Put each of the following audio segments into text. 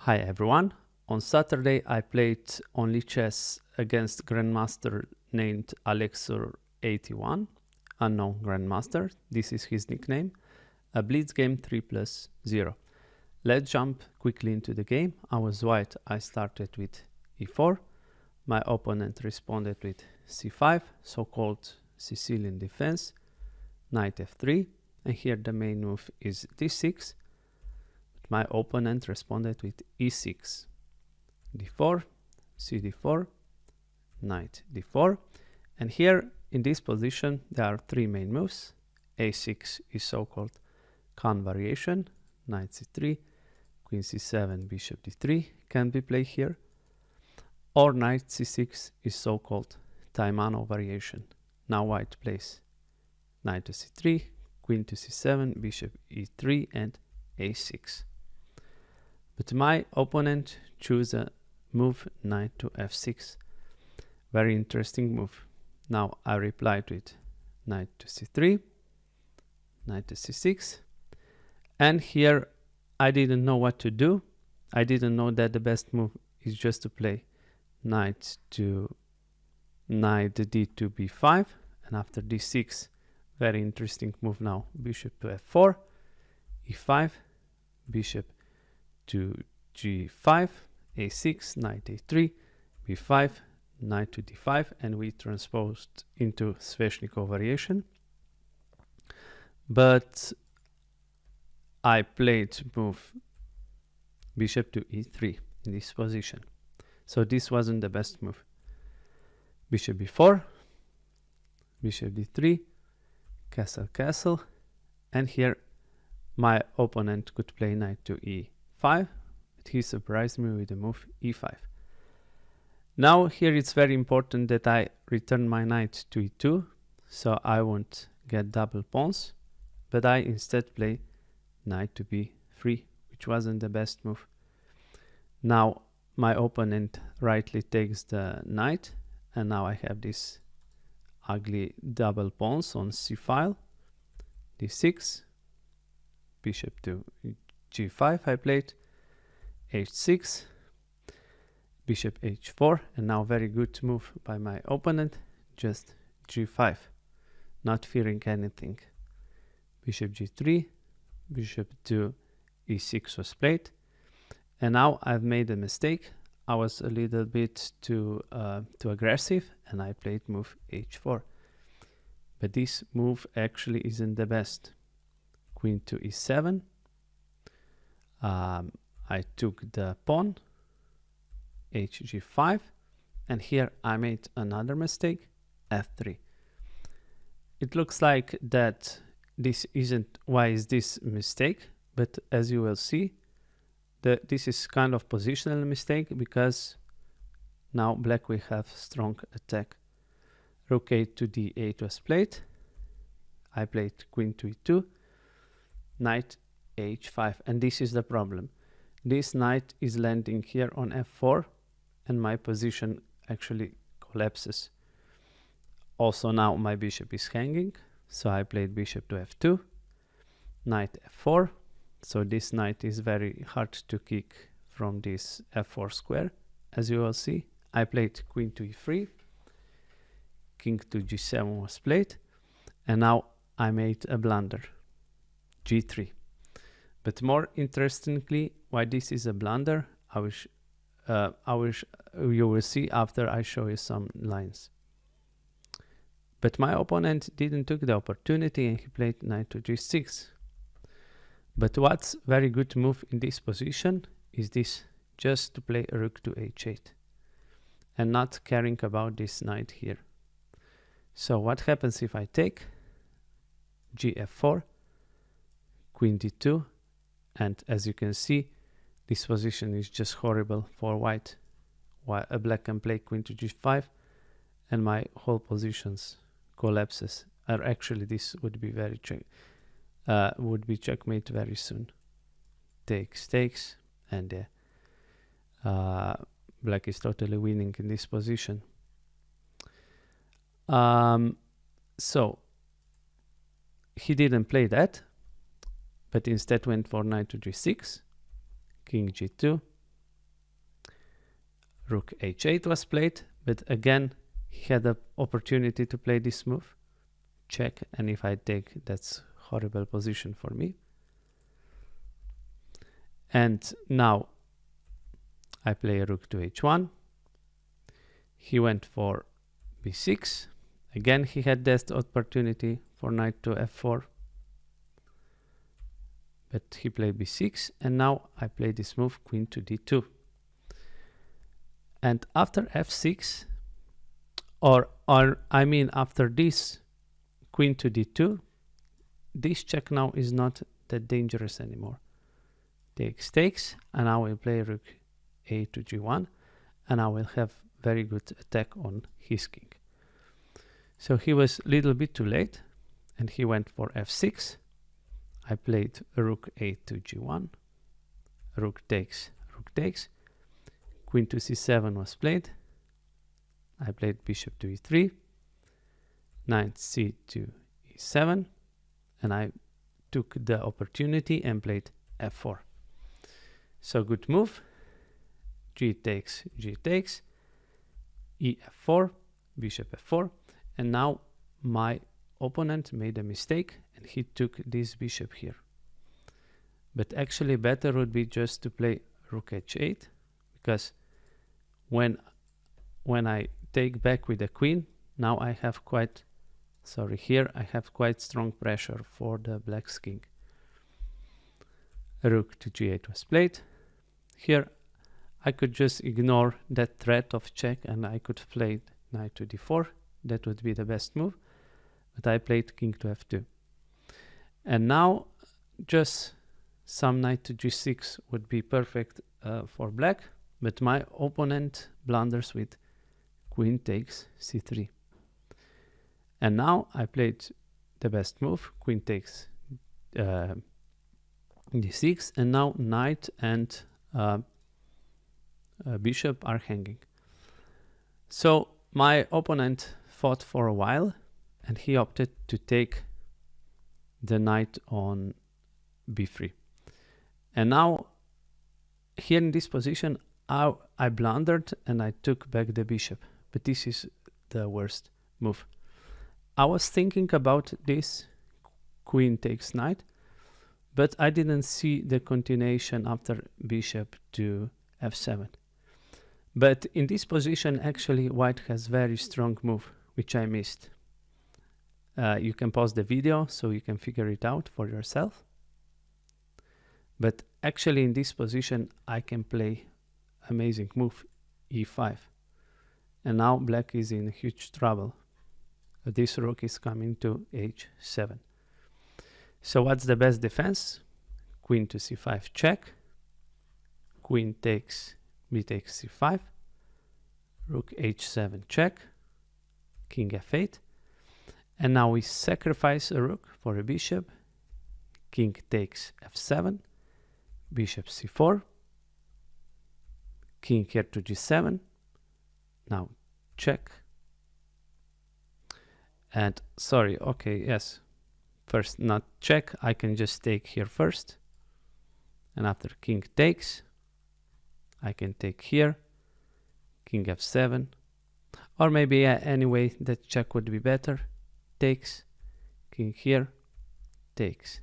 Hi everyone. On Saturday I played on lichess against Grandmaster named Alexsur81, unknown Grandmaster. This is his nickname. A blitz game 3+0. Let's jump quickly into the game. I was white. I started with e4. My opponent responded with c5, so-called Sicilian defense, knight f3, and here the main move is d6. My opponent responded with e6, d4, cd4, knight d4, and here in this position there are three main moves. a6 is so-called Khan variation, knight c3, queen c7, bishop d3 can be played here, or knight c6 is so-called Taimano variation. Now white plays knight to c3, queen to c7, bishop e3, and a6. But my opponent chose a move knight to f6. Very interesting move. Now I replied with knight to c3, knight to c6, and here I didn't know what to do. I didn't know that the best move is just to play knight to knight d2 b5, and after d6, very interesting move now, bishop to f4, e5, bishop to g5, a6, knight a3, b5, knight to d5, and we transposed into Sveshnikov variation. But I played move bishop to e3 in this position. So this wasn't the best move. Bishop b4, bishop d3, castle, castle, and here my opponent could play knight to e5, but he surprised me with the move e5. Now here it's very important that I return my knight to e2, so I won't get double pawns, but I instead play knight to b3, which wasn't the best move. Now my opponent rightly takes the knight, and now I have this ugly double pawns on c file, d6, bishop to g5 I played, h6, bishop h4, and now very good move by my opponent, just g5, not fearing anything. Bishop g3, bishop to e6 was played, and now I've made a mistake. I was a little bit too aggressive, and I played move h4, but this move actually isn't the best. Queen to e7, I took the pawn, hg5, and here I made another mistake, f3. It looks like that this isn't, why is this mistake, but as you will see, this is kind of positional mistake, because now black will have strong attack. Rook a to d8 was played, I played queen to e2, knight h5, and this is the problem. This knight is landing here on f4, and my position actually collapses. Also now my bishop is hanging, so I played bishop to f2, knight f4, so this knight is very hard to kick from this f4 square. As you will see, I played queen to e3, king to g7 was played, and now I made a blunder, g3. But more interestingly, why this is a blunder, you will see after I show you some lines. But my opponent didn't take the opportunity, and he played knight to g6. But what's very good move in this position is this, just to play a rook to h8 and not caring about this knight here. So what happens if I take gf4, queen d2, and as you can see, this position is just horrible for white. While a black can play queen to g5, and my whole positions collapses. Or actually, this would be very checkmate very soon. Takes, takes, and black is totally winning in this position. So he didn't play that, but instead went for knight to g6, king g2, Rook h8 was played, but again he had the opportunity to play this move. Check, and if I take, that's horrible position for me. And now I play rook to h1. He went for b6. Again he had that opportunity for knight to f4. But he played b6, and now I play this move, queen to d2. And after f6, or I mean after this queen to d2, this check now is not that dangerous anymore. Takes, and I will play rook a to g1, and I will have very good attack on his king. So he was a little bit too late, and he went for f6. I played rook a to g1, rook takes, queen to c7 was played. I played bishop to e3, knight c to e7, and I took the opportunity and played f4. So good move, g takes, e4, bishop f4, and now my opponent made a mistake and he took this bishop here. But actually better would be just to play rook h8, because when I take back with the queen, now I have quite strong pressure for the black's king. Rook to g8 was played. Here I could just ignore that threat of check and I could play knight to d4. That would be the best move. But I played king to f2. And now just some knight to g6 would be perfect for black, but my opponent blunders with queen takes c3. And now I played the best move, queen takes d6, and now knight and bishop are hanging. So my opponent fought for a while, and he opted to take the knight on b3. And now here in this position I blundered and I took back the bishop, but this is the worst move. I was thinking about this queen takes knight, but I didn't see the continuation after bishop to f7. But in this position actually white has very strong move, which I missed. You can pause the video so you can figure it out for yourself. But actually in this position I can play amazing move, e5. And now black is in huge trouble. This rook is coming to h7. So what's the best defense? Queen to c5 check, queen takes, b takes c5, rook h7 check, king f8, and now we sacrifice a rook for a bishop, king takes f7, bishop c4, king here to g7, now check, and sorry, okay, yes, first not check, I can just take here first, and after king takes, I can take here, king f7, or maybe anyway that check would be better, takes, king here, takes,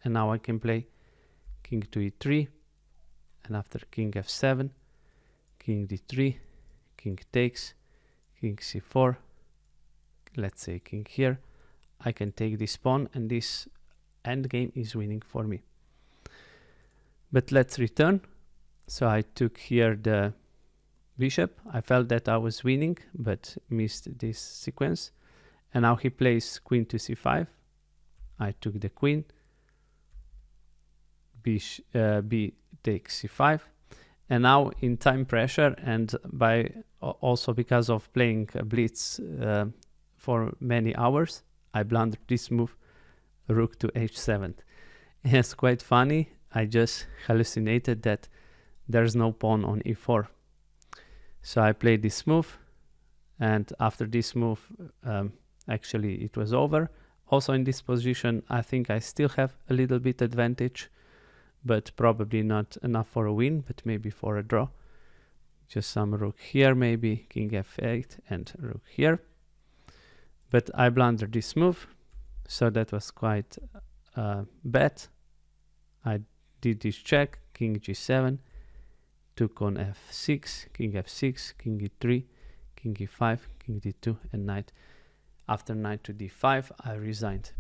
and now I can play king to e3, and after king f7, king d3, king takes, king c4, let's say king here, I can take this pawn and this endgame is winning for me. But let's return. So I took here the bishop. I felt that I was winning but missed this sequence. And now he plays queen to c5. I took the queen. B takes c5. And now in time pressure and by also because of playing blitz for many hours, I blundered this move, rook to h7. It's quite funny. I just hallucinated that there's no pawn on e4. So I played this move, and after this move, actually it was over. Also in this position, I think I still have a little bit advantage, but probably not enough for a win, but maybe for a draw. just some rook here, maybe king f8 and rook here. But I blundered this move, so that was quite bad. I did this check, king g7, took on f6, king f6, king e3, king e5, king d2, and knight. After knight to d5, I resigned.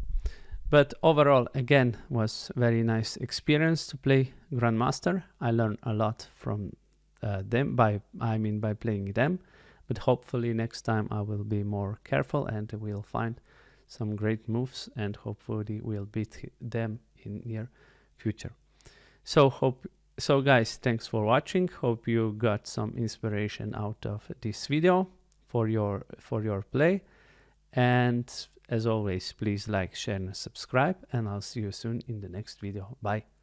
But overall, again, was very nice experience to play Grandmaster. I learned a lot from them by playing them. But hopefully next time I will be more careful and we'll find some great moves, and hopefully we'll beat them in near future. So guys, thanks for watching. Hope you got some inspiration out of this video for your play. And as always, please like, share and subscribe, and I'll see you soon in the next video. Bye.